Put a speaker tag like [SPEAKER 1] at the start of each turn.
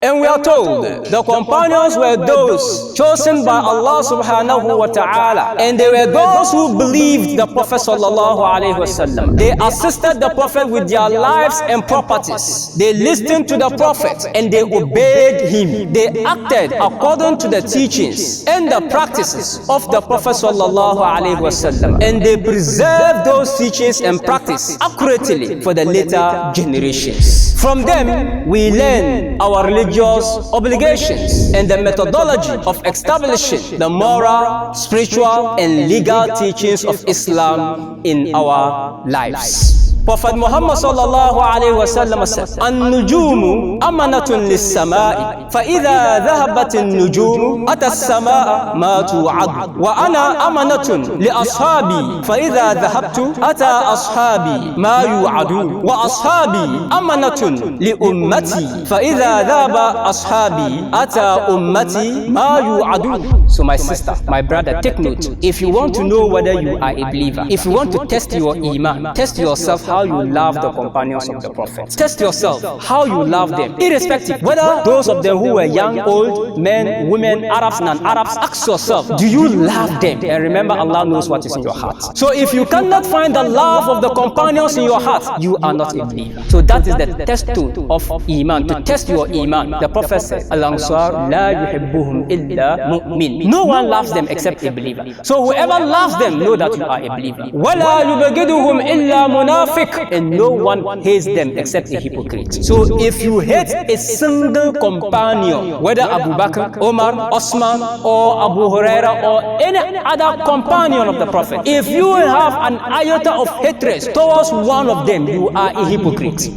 [SPEAKER 1] And we are told the companions were those chosen by Allah subhanahu wa ta'ala, and they were those who believed the Prophet sallallahu alaihi wasallam. They assisted the Prophet with their lives and properties. They listened to the Prophet and they obeyed him. They acted according to the teachings and the practices of the Prophet sallallahu alaihi wasallam, and they preserved those teachings and practice accurately for the later generations. From them we learn our religious obligations and the methodology of establishing the moral, spiritual and legal teachings of Islam in our lives. Prophet Muhammad sallallahu alayhi wa sallam said, "An-nujumu amanatun lis-sama'i, fa idha dhahabat an-nujumu ata as-sama'a ma tu'ad, wa ana amanatun li ashabi, fa idha dhahabtu ata ashabi ma yu'adun, wa ashabi amanatun li ummati, fa idha dhaba ashabi ata ummati ma yu'adun." So my sister, my brother, take note. If you want to know whether you are a believer, if you want to test your iman, test yourself how you love the companions of the Prophet. Test yourself how you love them, irrespective whether those of them who were young, old, men, women, Arabs, non-Arabs. Ask yourself, do you love them? And remember, Allah knows what is in your heart. So if you cannot find the love of the companions in your heart, you are not a believer. So that is the test tool of iman, to test your iman. The Prophet said, "Al-ansar la yuhibbuhum illa mu'min." No one loves them except a believer. So whoever loves them, know that you are a believer. وَلَا يُبَغِضُهُمْ إِلَّا مُنَافِقٌ. And no one hates them except a hypocrite. So if you hate a single companion, whether Abu Bakr, Omar, Osman, or Abu Huraira, or any other companion of the Prophet, if you have an iota of hatred towards one of them, you are a hypocrite.